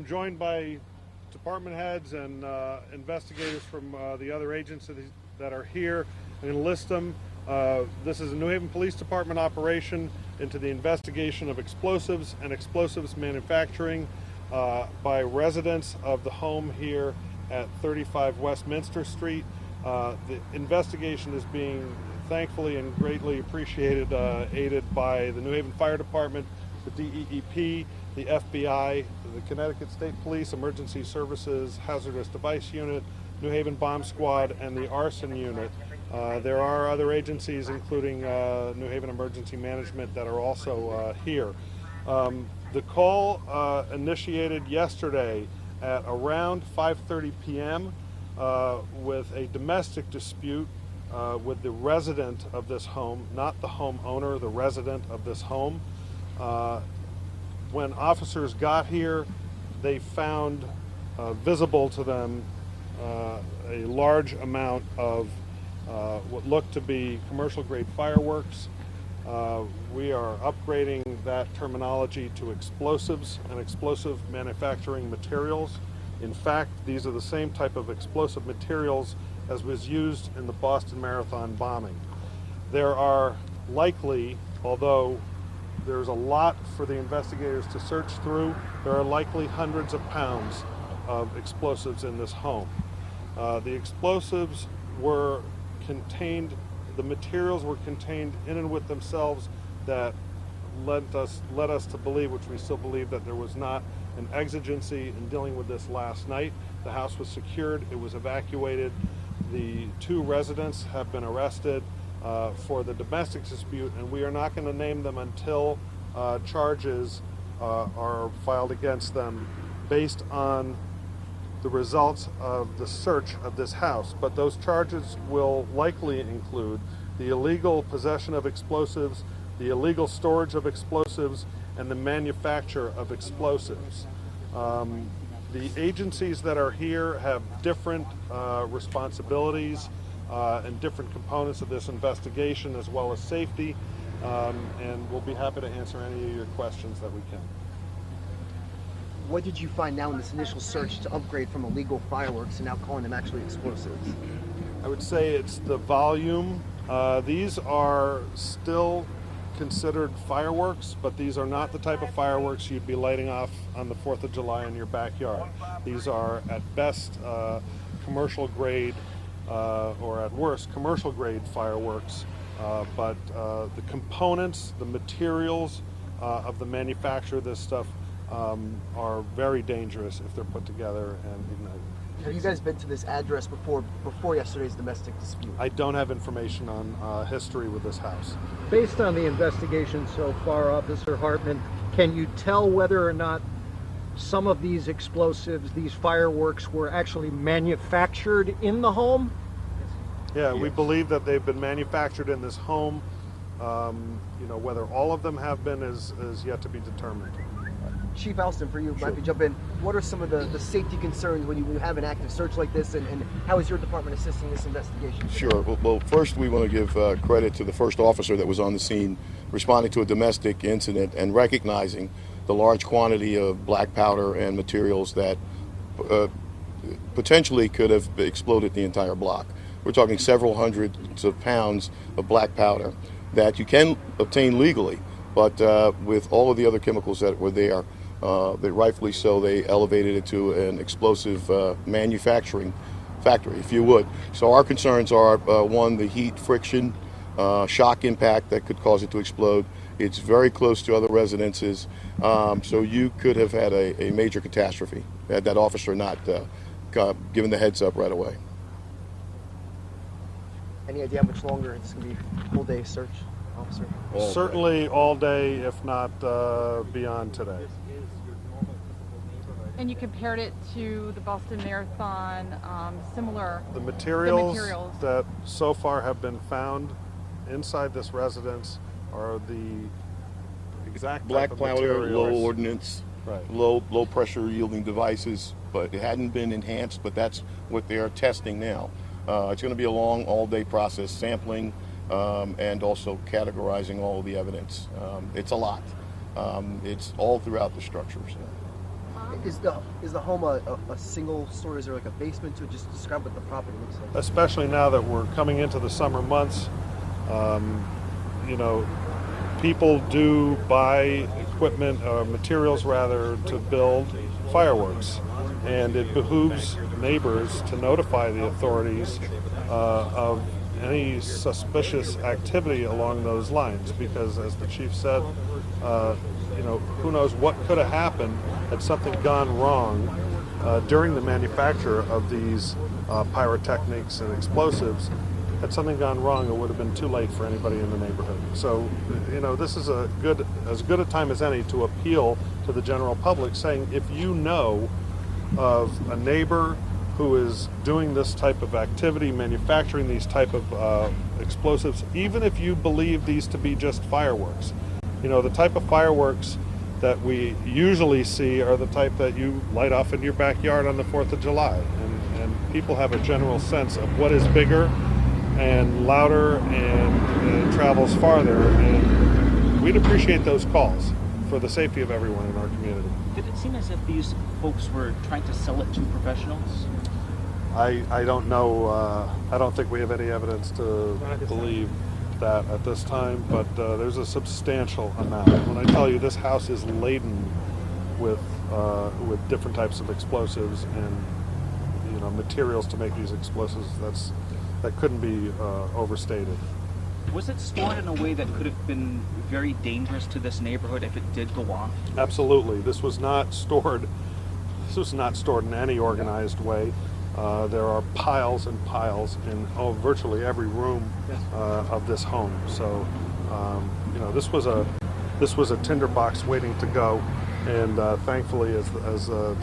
joined by department heads and investigators from the other agencies that are here. I'm going to list them. This is a New Haven Police Department operation into the investigation of explosives and explosives manufacturing by residents of the home here at 35 Westminster Street. The investigation is being thankfully and greatly appreciated, aided by the New Haven Fire Department, the DEEP, the FBI, the Connecticut State Police Emergency Services Hazardous Device Unit, New Haven Bomb Squad, and the Arson Unit. There are other agencies, including New Haven Emergency Management, that are also here. The call initiated yesterday at around 5:30 p.m. With a domestic dispute with the resident of this home, not the homeowner, the resident of this home. When officers got here, they found visible to them a large amount of what looked to be commercial grade fireworks. We are upgrading that terminology to explosives and explosive manufacturing materials. In fact, these are the same type of explosive materials as was used in the Boston Marathon bombing. There are likely, although there's a lot for the investigators to search through, there are likely hundreds of pounds of explosives in this home. The explosives were contained, the materials were contained in and with themselves that led us to believe, which we still believe, that there was not an exigency in dealing with this last night. The house was secured, it was evacuated. The two residents have been arrested for the domestic dispute, and we are not going to name them until charges are filed against them based on the results of the search of this house. But those charges will likely include the illegal possession of explosives, the illegal storage of explosives, and the manufacture of explosives. The agencies that are here have different responsibilities and different components of this investigation, as well as safety, and we'll be happy to answer any of your questions that we can. What did you find now in this initial search to upgrade from illegal fireworks to now calling them actually explosives? I would say it's the volume. These are still considered fireworks, but these are not the type of fireworks you'd be lighting off on the 4th of July in your backyard. These are at best commercial grade or at worst commercial grade fireworks, but the components, the materials of the manufacture of this stuff are very dangerous if they're put together and ignited. Have you guys been to this address before yesterday's domestic dispute? I don't have information on history with this house. Based on the investigation so far, Officer Hartman, can you tell whether or not some of these explosives, these fireworks, were actually manufactured in the home? Yeah, we believe that they've been manufactured in this home. Whether all of them have been is yet to be determined. Chief Alston, for you, Sure. might be jump in. What are some of the safety concerns when you have an active search like this, and how is your department assisting this investigation? Sure. Well, first we want to give credit to the first officer that was on the scene responding to a domestic incident and recognizing the large quantity of black powder and materials that potentially could have exploded the entire block. We're talking several hundreds of pounds of black powder that you can obtain legally, but with all of the other chemicals that were there, that rightfully so, they elevated it to an explosive manufacturing factory, if you would. So our concerns are, one, the heat, friction, shock impact that could cause it to explode. It's very close to other residences, so you could have had a major catastrophe had that officer not given the heads up right away. Any idea how much longer it's going to be a full day search, officer? Certainly all day, if not beyond today. And you compared it to the Boston Marathon, similar. The materials that so far have been found inside this residence are the exact Black type of powder, materials. low ordnance, Right. low pressure yielding devices, but it hadn't been enhanced, but that's what they're testing now. It's going to be a long all-day process, sampling and also categorizing all of the evidence. It's a lot. It's all throughout the structure. So. Is the home a single story? Is there like a basement to it? Just describe what the property looks like. Especially now that we're coming into the summer months, you know, people do buy equipment, materials rather, to build fireworks. And it behooves neighbors to notify the authorities of any suspicious activity along those lines, because as the chief said, you know, who knows what could have happened had something gone wrong during the manufacture of these pyrotechnics and explosives. Had something gone wrong, it would have been too late for anybody in the neighborhood. So, you know, this is as good a time as any to appeal to the general public, saying if you know of a neighbor who is doing this type of activity, manufacturing these type of explosives, even if you believe these to be just fireworks. You know, the type of fireworks that we usually see are the type that you light off in your backyard on the 4th of July. And people have a general sense of what is bigger and louder and travels farther. And we'd appreciate those calls for the safety of everyone in our community. Did it seem as if these folks were trying to sell it to professionals? I don't know. I don't think we have any evidence to believe that at this time, but there's a substantial amount. When I tell you this house is laden with different types of explosives and, you know, materials to make these explosives, that couldn't be overstated. Was it stored in a way that could have been very dangerous to this neighborhood if it did go off? Absolutely. This was not stored. This was not stored in any organized way. There are piles and piles in virtually every room of this home. So, you know, this was a tinderbox waiting to go, and thankfully, as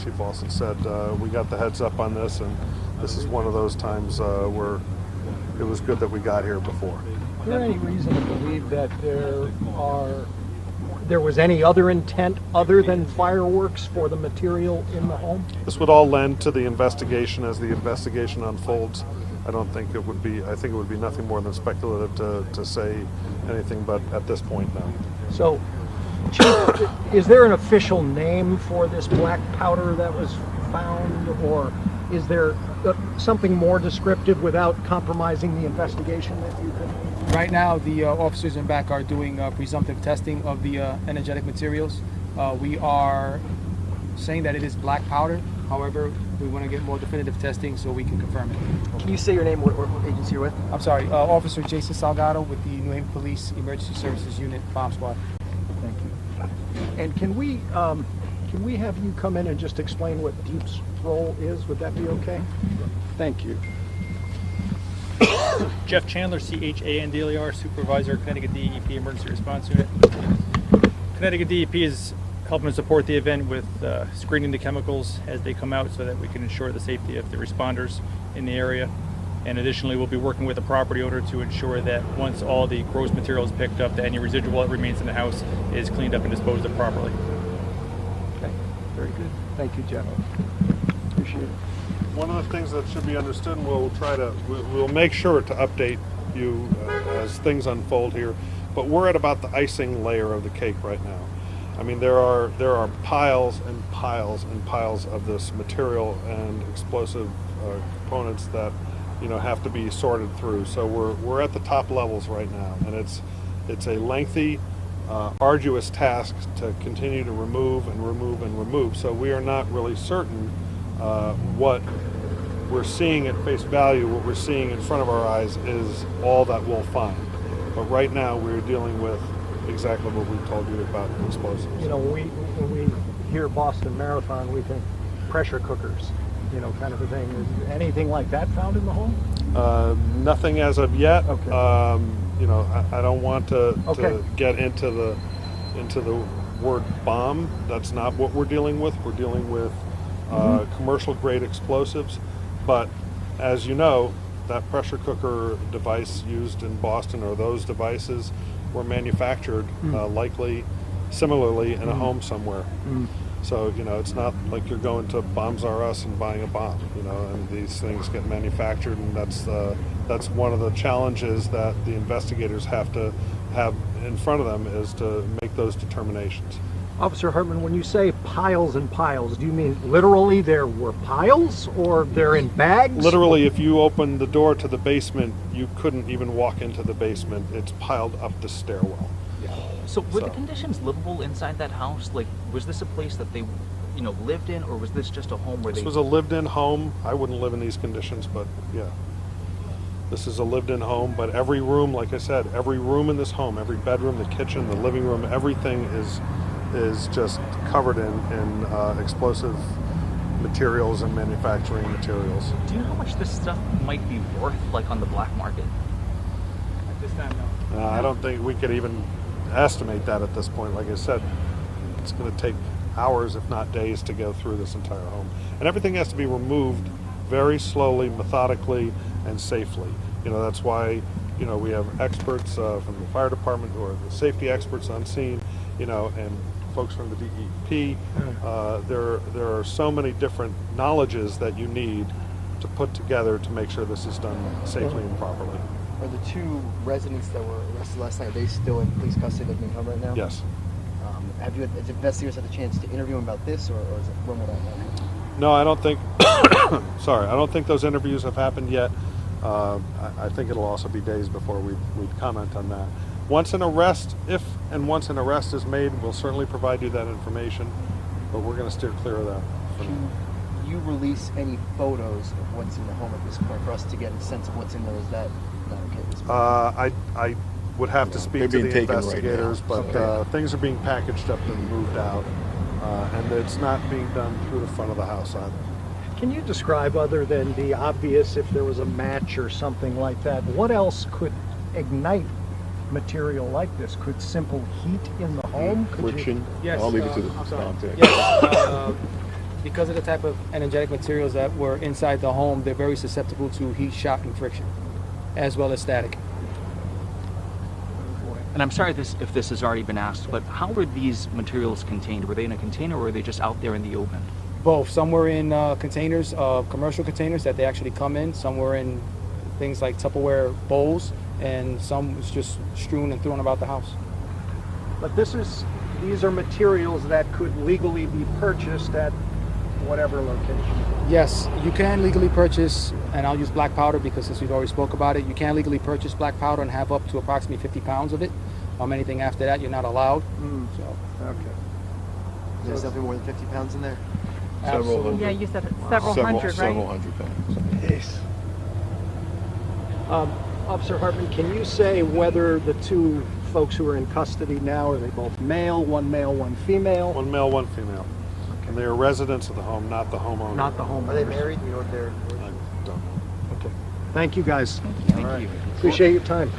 Chief Austin said, we got the heads up on this, and this is one of those times where it was good that we got here before. Is there any reason to believe that there was any other intent other than fireworks for the material in the home? This would all lend to the investigation as the investigation unfolds. I think it would be nothing more than speculative to say anything, but at this point, no. So, Chief, is there an official name for this black powder that was found, or is there something more descriptive without compromising the investigation that you've been? Right now, the officers in back are doing presumptive testing of the energetic materials. We are saying that it is black powder. However, we want to get more definitive testing so we can confirm it. Can you say your name, what agency you're with? I'm sorry, Officer Jason Salgado with the New Haven Police Emergency Services Unit Bomb Squad. Thank you. And can we have you come in and just explain what DEEP's role is? Would that be okay? Thank you. Jeff Chandler, CHANDLER, Supervisor, Connecticut DEP Emergency Response Unit. Connecticut DEP is helping to support the event with screening the chemicals as they come out so that we can ensure the safety of the responders in the area. And additionally, we'll be working with the property owner to ensure that once all the gross material is picked up, that any residual that remains in the house is cleaned up and disposed of properly. Okay, very good. Thank you, Jeff. Appreciate it. One of the things that should be understood, and we'll make sure to update you as things unfold here, but we're at about the icing layer of the cake right now. I mean, there are piles and piles and piles of this material and explosive components that, you know, have to be sorted through. So we're at the top levels right now, and it's a lengthy, arduous task to continue to remove and remove and remove. So we are not really certain what we're seeing at face value, what we're seeing in front of our eyes is all that we'll find. But right now we're dealing with exactly what we told you about explosives. You know, when we hear Boston Marathon, we think pressure cookers, you know, kind of a thing. Is anything like that found in the home? Nothing as of yet. Okay. You know, I don't want to get into the word bomb. That's not what we're dealing with. We're dealing with commercial grade explosives. But as you know, that pressure cooker device used in Boston, or those devices, were manufactured likely similarly in a home somewhere. So, you know, it's not like you're going to Bombs R Us and buying a bomb, you know, and these things get manufactured, and that's one of the challenges that the investigators have to have in front of them, is to make those determinations. Officer Hartman, when you say piles and piles, do you mean literally there were piles, or they're in bags? Literally, if you opened the door to the basement, you couldn't even walk into the basement. It's piled up the stairwell. So were the So- conditions livable inside that house? Like, was this a place that they, lived in, or was this just a home where This they? was a lived-in home. I wouldn't live in these conditions, but yeah. This is a lived-in home, but every room, like I said, every room in this home, every bedroom, the kitchen, the living room, everything is just covered in explosive materials and manufacturing materials. Do you know how much this stuff might be worth, like on the black market? At this time, no. I don't think we could even estimate that at this point. Like I said, it's going to take hours, if not days, to go through this entire home. And everything has to be removed very slowly, methodically, and safely. That's why, we have experts from the fire department who are the safety experts on scene, and folks from the DEP. There are so many different knowledges that you need to put together to make sure this is done safely and properly. Are the two residents that were arrested last night, are they still in police custody living at home right now? Yes. Have investigators had a chance to interview them about this, or is it, when will that happen? No, I don't think. Sorry, I don't think those interviews have happened yet. I think it'll also be days before we'd comment on that. Once an arrest is made, we'll certainly provide you that information, but we're going to steer clear of that. Can you release any photos of what's in the home at this point for us to get a sense of what's in there? Is that not okay at this point? I would have to speak They're to being the taken right investigators, now. but things are being packaged up and moved out, and it's not being done through the front of the house either. Can you describe, other than the obvious, if there was a match or something like that, what else could ignite material like this? Could simple heat in the home? Could you- Friction. Yes, I'll leave it to the I'm sorry. contact. Yes, because of the type of energetic materials that were inside the home, they're very susceptible to heat, shock, and friction, as well as static. And I'm sorry if this has already been asked, but how were these materials contained? Were they in a container, or were they just out there in the open? Both. Some were in containers, commercial containers that they actually come in. Some were in things like Tupperware bowls, and some was just strewn and thrown about the house. But these are materials that could legally be purchased at whatever location. Yes, you can legally purchase, and I'll use black powder because since we've already spoke about it, you can legally purchase black powder and have up to approximately 50 pounds of it. Anything after that, you're not allowed. So, Okay. There's nothing more than 50 pounds in there? Several hundred. Yeah, you said several hundred, right? Several hundred pounds. Officer Hartman, can you say whether the two folks who are in custody now, are they both male, one female? One male, one female. And they are residents of the home, not the homeowner. Not the homeowners. Are they married? You know what they're... I don't know. Okay. Thank you, guys. Thank you. Appreciate your time.